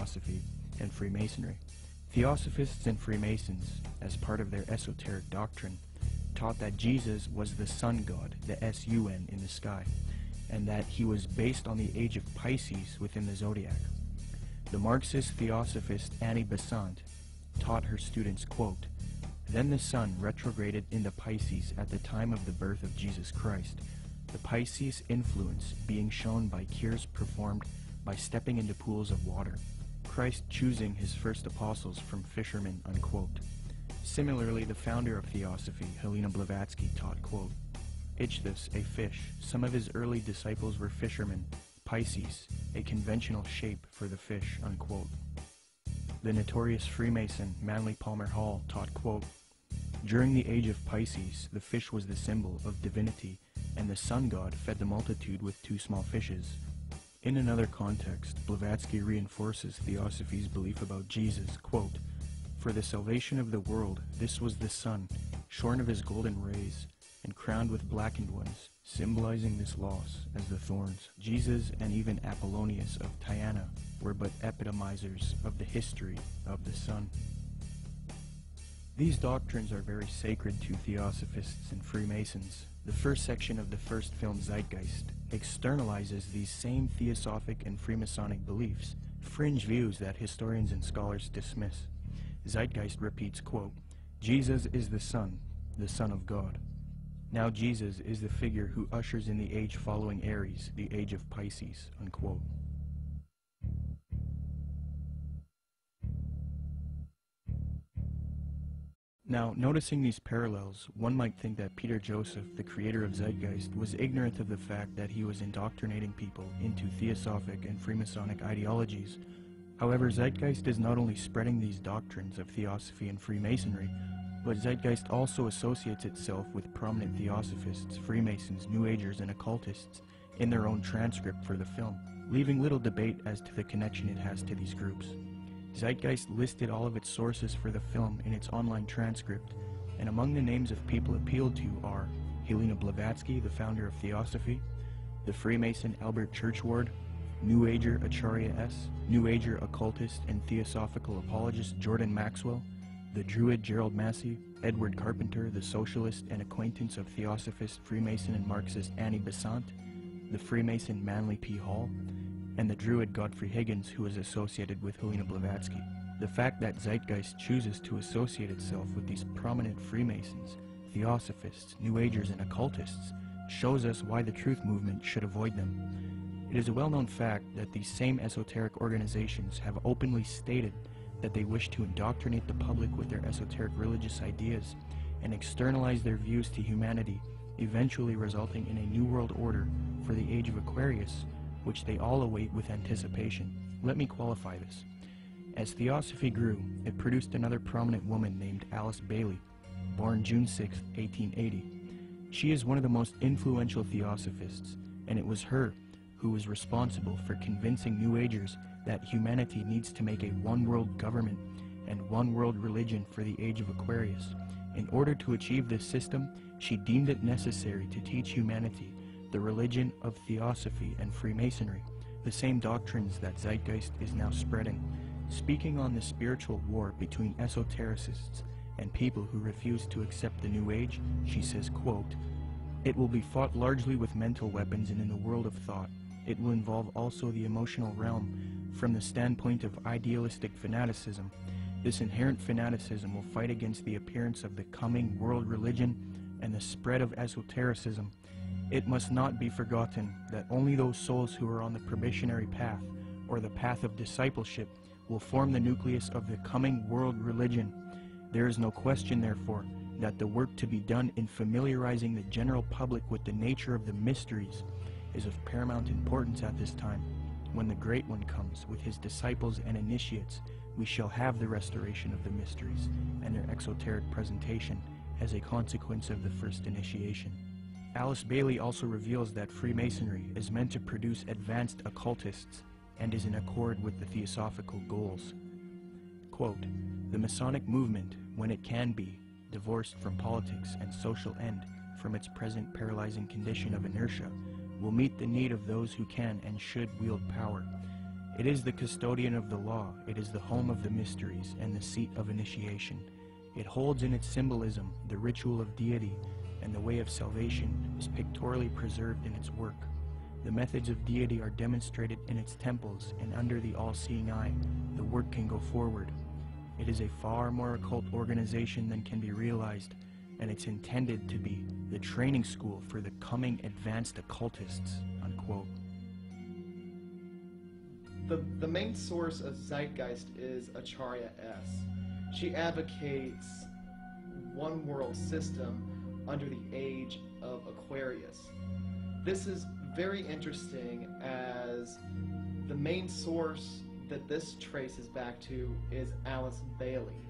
Theosophy and Freemasonry. Theosophists and Freemasons, as part of their esoteric doctrine, taught that Jesus was the sun god, the S-U-N, in the sky, and that he was based on the age of Pisces within the zodiac. The Marxist Theosophist Annie Besant taught her students, quote, "Then the sun retrograded into Pisces at the time of the birth of Jesus Christ, the Pisces influence being shown by cures performed by stepping into pools of water, Christ choosing his first apostles from fishermen," unquote. Similarly, the founder of Theosophy, Helena Blavatsky, taught, quote, "Ichthus, a fish. Some of his early disciples were fishermen. Pisces, a conventional shape for the fish," unquote. The notorious Freemason Manly Palmer Hall taught, quote, "During the age of Pisces, the fish was the symbol of divinity, and the sun god fed the multitude with 2 small fishes." In another context, Blavatsky reinforces Theosophy's belief about Jesus, quote, "For the salvation of the world, this was the sun, shorn of his golden rays, and crowned with blackened ones, symbolizing this loss as the thorns. Jesus and even Apollonius of Tyana were but epitomizers of the history of the sun." These doctrines are very sacred to Theosophists and Freemasons. The first section of the first film, Zeitgeist, externalizes these same Theosophic and Freemasonic beliefs, fringe views that historians and scholars dismiss. Zeitgeist repeats, quote, "Jesus is the Son of God. Now Jesus is the figure who ushers in the age following Aries, the age of Pisces," unquote. Now, noticing these parallels, one might think that Peter Joseph, the creator of Zeitgeist, was ignorant of the fact that he was indoctrinating people into Theosophic and Freemasonic ideologies. However, Zeitgeist is not only spreading these doctrines of Theosophy and Freemasonry, but Zeitgeist also associates itself with prominent Theosophists, Freemasons, New Agers, and occultists in their own transcript for the film, leaving little debate as to the connection it has to these groups. Zeitgeist listed all of its sources for the film in its online transcript, and among the names of people appealed to are Helena Blavatsky, the founder of Theosophy, the Freemason Albert Churchward, New Ager Acharya S., New Ager occultist and theosophical apologist Jordan Maxwell, the Druid Gerald Massey, Edward Carpenter, the socialist and acquaintance of Theosophist, Freemason, and Marxist Annie Besant, the Freemason Manly P. Hall, and the Druid Godfrey Higgins, who is associated with Helena Blavatsky. The fact that Zeitgeist chooses to associate itself with these prominent Freemasons, Theosophists, New Agers, and occultists shows us why the Truth Movement should avoid them. It is a well-known fact that these same esoteric organizations have openly stated that they wish to indoctrinate the public with their esoteric religious ideas and externalize their views to humanity, eventually resulting in a new world order for the age of Aquarius, which they all await with anticipation. Let me qualify this. As Theosophy grew, it produced another prominent woman named Alice Bailey, born June 6, 1880. She is one of the most influential Theosophists, and it was her who was responsible for convincing New Agers that humanity needs to make a one-world government and one-world religion for the age of Aquarius. In order to achieve this system, she deemed it necessary to teach humanity the religion of Theosophy and Freemasonry, the same doctrines that Zeitgeist is now spreading. Speaking on the spiritual war between esotericists and people who refuse to accept the New Age, she says, quote, "It will be fought largely with mental weapons and in the world of thought. It will involve also the emotional realm from the standpoint of idealistic fanaticism. This inherent fanaticism will fight against the appearance of the coming world religion and the spread of esotericism. It must not be forgotten that only those souls who are on the probationary path or the path of discipleship will form the nucleus of the coming world religion. There is no question, therefore, that the work to be done in familiarizing the general public with the nature of the mysteries is of paramount importance at this time. When the Great One comes with his disciples and initiates, we shall have the restoration of the mysteries and their exoteric presentation as a consequence of the first initiation." Alice Bailey also reveals that Freemasonry is meant to produce advanced occultists and is in accord with the theosophical goals. Quote, "The Masonic movement, when it can be, divorced from politics and social end from its present paralyzing condition of inertia, will meet the need of those who can and should wield power. It is the custodian of the law, it is the home of the mysteries and the seat of initiation. It holds in its symbolism the ritual of deity, and the way of salvation is pictorially preserved in its work. The methods of deity are demonstrated in its temples, and under the all-seeing eye, the work can go forward. It is a far more occult organization than can be realized, and it's intended to be the training school for the coming advanced occultists, unquote. The main source of Zeitgeist is Acharya S. She advocates one world system under the age of Aquarius. This is very interesting, as the main source that this traces back to is Alice Bailey.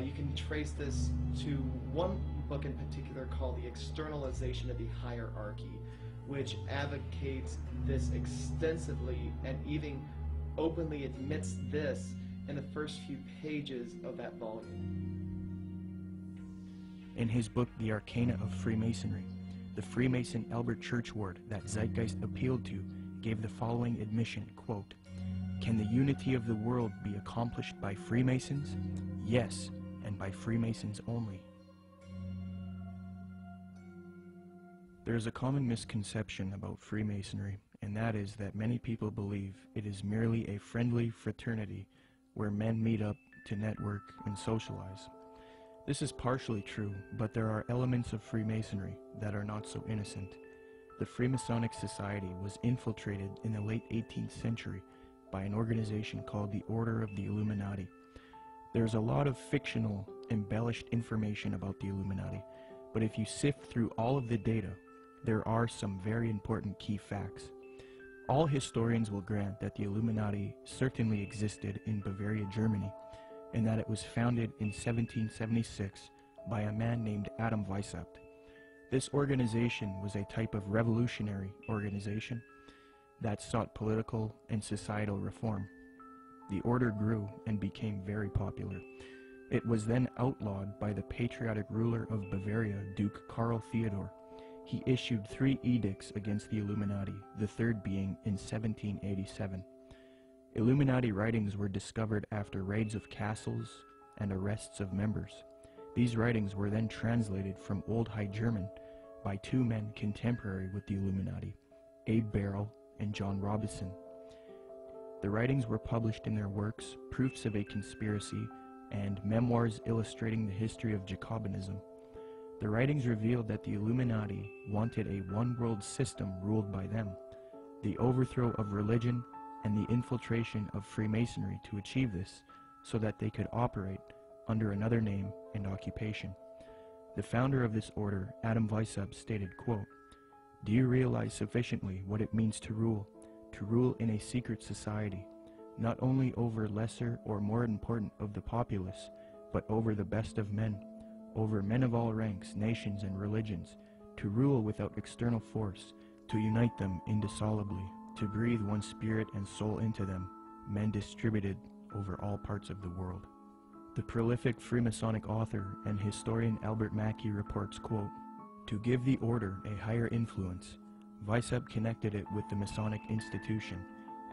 You can trace this to one book in particular called The Externalization of the Hierarchy, which advocates this extensively and even openly admits this in the first few pages of that volume. In his book, The Arcana of Freemasonry, the Freemason Albert Churchward that Zeitgeist appealed to gave the following admission, quote, "Can the unity of the world be accomplished by Freemasons? Yes, and by Freemasons only." There is a common misconception about Freemasonry, and that is that many people believe it is merely a friendly fraternity where men meet up to network and socialize. This is partially true, but there are elements of Freemasonry that are not so innocent. The Freemasonic Society was infiltrated in the late 18th century by an organization called the Order of the Illuminati. There's a lot of fictional, embellished information about the Illuminati, but if you sift through all of the data, there are some very important key facts. All historians will grant that the Illuminati certainly existed in Bavaria, Germany, and that it was founded in 1776 by a man named Adam Weishaupt. This organization was a type of revolutionary organization that sought political and societal reform. The order grew and became very popular. It was then outlawed by the patriotic ruler of Bavaria, Duke Karl Theodor. He issued 3 edicts against the Illuminati, the third being in 1787. Illuminati writings were discovered after raids of castles and arrests of members. These writings were then translated from Old High German by 2 men contemporary with the Illuminati, Abe Barrel and John Robison. The writings were published in their works, Proofs of a Conspiracy and Memoirs Illustrating the History of Jacobinism. The writings revealed that the Illuminati wanted a one-world system ruled by them, the overthrow of religion, and the infiltration of Freemasonry to achieve this, so that they could operate under another name and occupation. The founder of this order, Adam Weishaupt, stated, quote, "Do you realize sufficiently what it means to rule in a secret society, not only over lesser or more important of the populace, but over the best of men, over men of all ranks, nations, and religions, to rule without external force, to unite them indissolubly, to breathe one spirit and soul into them, men distributed over all parts of the world." The prolific Freemasonic author and historian Albert Mackey reports, quote, "To give the order a higher influence, Weishaupt connected it with the Masonic institution,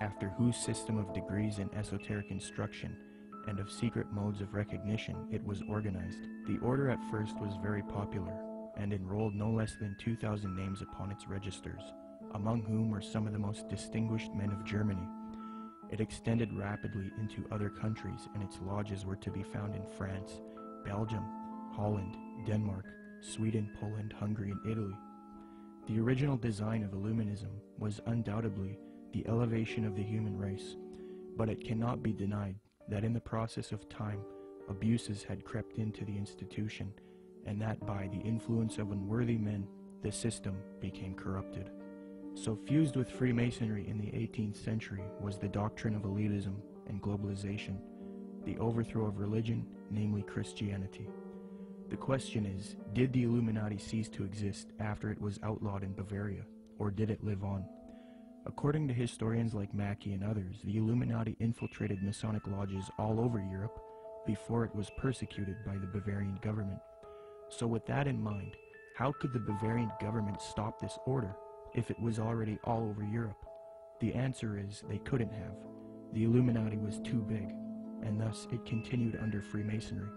after whose system of degrees and esoteric instruction and of secret modes of recognition it was organized. The order at first was very popular, and enrolled no less than 2,000 names upon its registers, among whom were some of the most distinguished men of Germany. It extended rapidly into other countries, and its lodges were to be found in France, Belgium, Holland, Denmark, Sweden, Poland, Hungary, and Italy. The original design of Illuminism was undoubtedly the elevation of the human race, but it cannot be denied that in the process of time, abuses had crept into the institution, and that by the influence of unworthy men, the system became corrupted. So fused with Freemasonry in the 18th century was the doctrine of elitism and globalization, the overthrow of religion, namely Christianity. The question is, did the Illuminati cease to exist after it was outlawed in Bavaria, or did it live on? According to historians like Mackey and others, the Illuminati infiltrated Masonic lodges all over Europe before it was persecuted by the Bavarian government. So with that in mind, how could the Bavarian government stop this order if it was already all over Europe? The answer is they couldn't have. The Illuminati was too big, and thus it continued under Freemasonry.